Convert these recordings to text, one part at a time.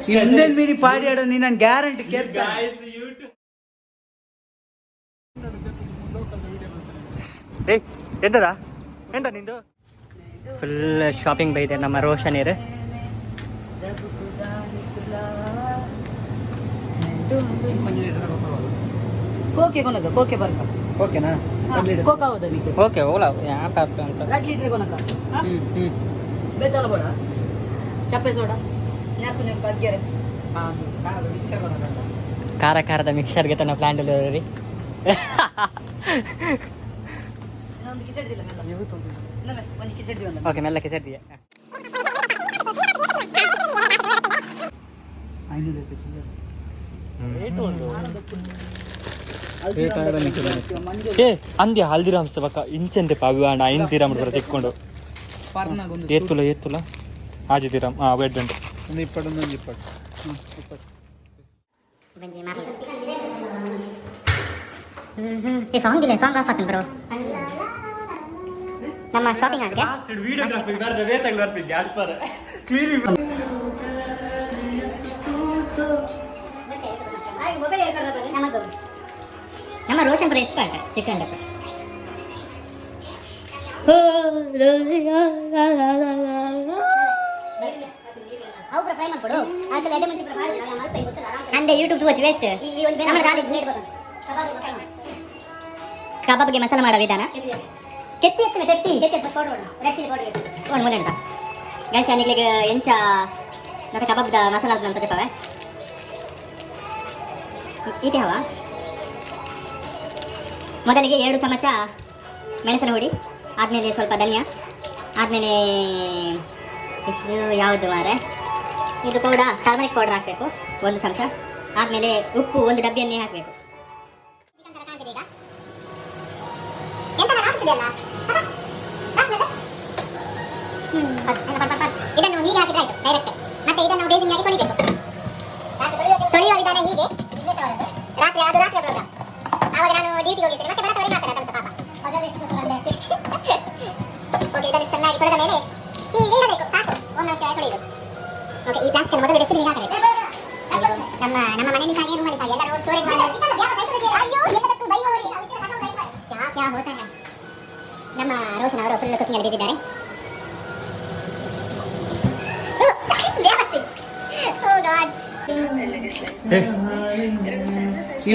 Indian ಮೀನಿ ಪಾಡಿ ಆಡೋ ನೀನು ನಾನು ಗ್ಯಾರಂಟಿ ಎಂತದಾ ಎಂತ ನಿಂದು ಫುಲ್ ಶಾಪಿಂಗ್ ಬೈದೆ ನಮ್ಮ ರೋಷನ್ ಇರು ಕೋಕೆ ಕೊನಕ ಕೋಕೆ ಬರ್ಕ ಓಕೆನಾ ಕೋಕ ಹೌದಾ ನಿಕ್ಕೆ ಓಕೆ ಓಲಾ ಯಾಪ್ ಆಪ್ ಅಂತ 2 ಲೀಟರ್ ಕೊನಕ ಬೇತಲ ಬಡ ಚಪ್ಪೆ ಸೋಡಾ ನಾಲ್ಕು ನೆನಪು ಅದ್ಗೆರೆ ಖಾರ ಖಾರದ ಮಿಕ್ಸರ್ಗೆ ತನ್ನ ಪ್ಲಾಂಟ್ ರೀ ಒಂದು ಕಿಸೆಟ್ ದಿಲ್ಲ ಮೆಲ್ಲ ಒಂದು ಕಿಸೆಟ್ ದಿಲ್ಲ ಓಕೆ ಮೆಲ್ಲ ಕಿಸೆಟ್ ದಿಯ ಅಂದ್ಯ ಹಲ್ದಿರಾಮ್ಸ್ ಪಕ್ಕ ಇಂಚಂತೆ ಪಾವಿ ಅಣ್ಣ 5 ದಿರಾಮ್ ತೆಕ್ಕೊಂಡು ಎತ್ತುಲ ಆಜಿ ದಿರಾಮ್ ವೆಡ್ ಉಂಟು 20 ಸಾಂಗ್ ಆಫ್ ಆಗ್ತೀನಿ ಬ್ರೋ ನಮ್ಮ ಶಾಪಿಂಗ್ ಆಗಿದೆ ವಿಡಿಯೋಗ್ರಾಫಿ ಬರ್ರೆ ವೇತಾಗಿ ಬರ್ತಿದ್ದೆ ಅಡ್ಪಾರ ಕ್ಲೀನಿಂಗ್ ನಮ್ಮ ರೋಷನ್ ಪ್ರೈಸ್ ಪಾಟ ಚಿಕನ್ ಅಂದೆ ಯೂಟ್ಯೂಬ್ ವಾಚ್ ವೇಸ್ಟ್ ಕಬಾಬ್ಗೆ ಮಸಾಲ ಮಾಡೋ ವಿಧಾನ ಕೆತ್ತಿ ಒಂದು ಮೂಲೆ ಅಂತ ಗೈಸ್ ನಿಗ್ಲಿಗೆ ಎಂಚ ಮತ್ತೆ ಕಬಾಬ್ದ ಮಸಾಲ ಅಂತ ತೆಪ್ಪಾವೆ ಈಟೆ ಹವ ಮೊದಲಿಗೆ 2 ಚಮಚ ಮೆಣಸಿನ ಹುಡಿ ಆದಮೇಲೆ ಸ್ವಲ್ಪ ಧನಿಯಾ ಆದಮೇಲೆ ಇದು ಯಾವುದು ಮಾರೆ ಇದು ಪೌಡರ್ ಟರ್ಮರಿಕ್ ಪೌಡರ್ ಹಾಕಬೇಕು 1 ಚಮಚ ಆದಮೇಲೆ ಉಪ್ಪು 1 ಡಬ್ಬಿ ಎಣ್ಣೆ ಹಾಕಬೇಕು ಇದನ್ನು ಹೀಗೆ ಹಾಕಿದ್ರೆ ಆಯ್ತು ಡೈರೆಕ್ಟ್ ಮತ್ತೆ ಇದನ್ನು ನಾವು ಬೇಸಿಂಗ್ ಆಗಿ ತೊಳಿಬೇಕು ತೊಳೆಯುವ ವಿಧಾನ ಹೀಗೆ ರಾತ್ರಿ ಪ್ರೋಗ್ರಾಮ್ ಆವಾಗ ನಾನು ಡ್ಯೂಟಿಗೆ ಹೋಗಿದ್ದೆ ಮತ್ತೆ ಬರತ್ತವರೆಗೆ ಮಾಡ್ತಾರೆ ಅದನ್ನು ಪಾಪ ಓಕೆ ಇದನ್ನು ಚೆನ್ನಾಗಿ ತೊಳೆದ ಮೇಲೆ ಹೀಗೆ ಇಡಬೇಕು ಸಾಕು 1 ನಿಮಿಷ ತೊಳೆಯುವುದು ಓಕೆ ಈ ಪ್ಲಾಸ್ಟಿಕ್ ಮೊದಲು ಡಸ್ಟ್ಬಿನ್ ಹಾಕಬೇಕು ನಮ್ಮ ಮನೆಯಲ್ಲಿ ಸಾಗೆ ರೂಮಲ್ಲಿ ಸಾಗೆ ಎಲ್ಲ ನೋಡಿ ಸ್ಟೋರೇಜ್ ಮಾಡಿ ಅಯ್ಯೋ ಎಲ್ಲದಕ್ಕೂ ಬೈಯುವವರಿಗೆ ಕ್ಯಾ ಹೋತಾ ಹೈ ನಮ್ಮ ರೋಷನ್ ಅವರು ಫುಲ್ ಕುಕಿಂಗ್ ಅಲ್ಲಿ ಬಿದ್ದಿದ್ದಾರೆ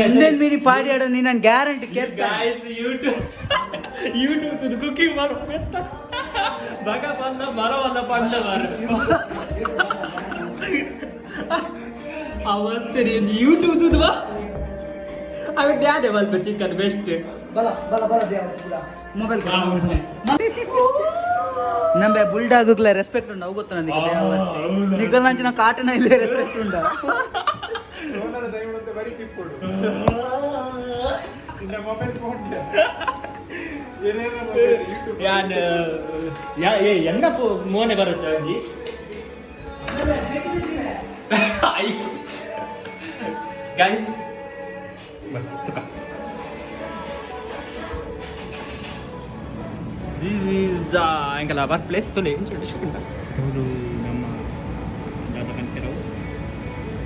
ಇಂಡಿಯನ್ ಮೀನಿ ಪಾಡಿ ಆಡೋ ನೀನು ನಾನು ಗ್ಯಾರಂಟಿ ಯೂಟ್ಯೂಬ್ ಕುಕಿಂಗ್ ಮಾಡಬೇಕು ಬಗ ಬಂದ ಮರವಲ್ಲ ಪಂಡ ಅವಸ್ಥೆ ಯೂಟ್ಯೂಬ್ ಅవి ಡ್ಯಾಡೆ ಸ್ವಲ್ಪ ಚಿಕನ್ ಬೆಸ್ಟ್ ಮೊಬೈಲ್ ನಮ್ಮೆ ಬುಲ್ಡಾಗುಗ್ಲ ರೆಸ್ಪೆಕ್ಟ್ ಉಂಡು ಅವು ಗೊತ್ತ ನನಗೆ ನಿಗಲ್ ನಂಚಿನ ಕಾಟನ ಇಲ್ಲೇ ರೆಸ್ಪೆಕ್ಟ್ ಉಂಡ ಎಂದ ಮೋನೆ ಬರುತ್ತೆ ಅಜ್ಜಿ guys This is the workplace. So, let's show you. Nama jada kan kero.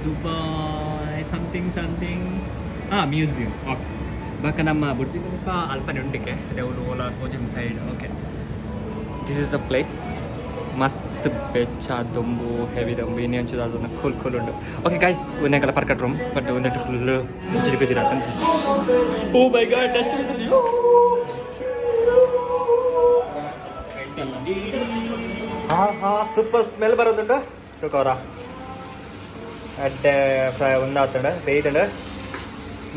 Dubai something. Museum. Okay. Baka nama Burj Khalifa Alpan undike. Devulu ola coaching side. Okay. This is a place. Mast becha dombu heavy dombu ini anchu aduna cool undu. Okay guys, unna kala parkat room. But unna full busy ratan. Oh my god, test with you. Super smell ಬರೋದುಂಟು ತಗೋರ ಅಡ್ಡೆ fry ಒಂದಾತಂಡ ಬೇಯ್ತಂಡ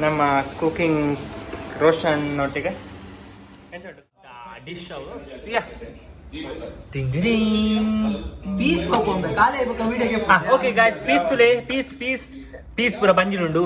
ನಮ್ಮ cooking Roshan ಒಟ್ಟಿಗೆ dish piece ತಗೊಂಬೆ ಕಾಲೇ ವಿಡಿಯೋಗೆ ಓಕೆ ಗಾಯ್ಸ್ ಪೀಸ್ ತುಲೆ ಪೀಸ್ ಪೂರ ಬಂಜಿರುಂಡು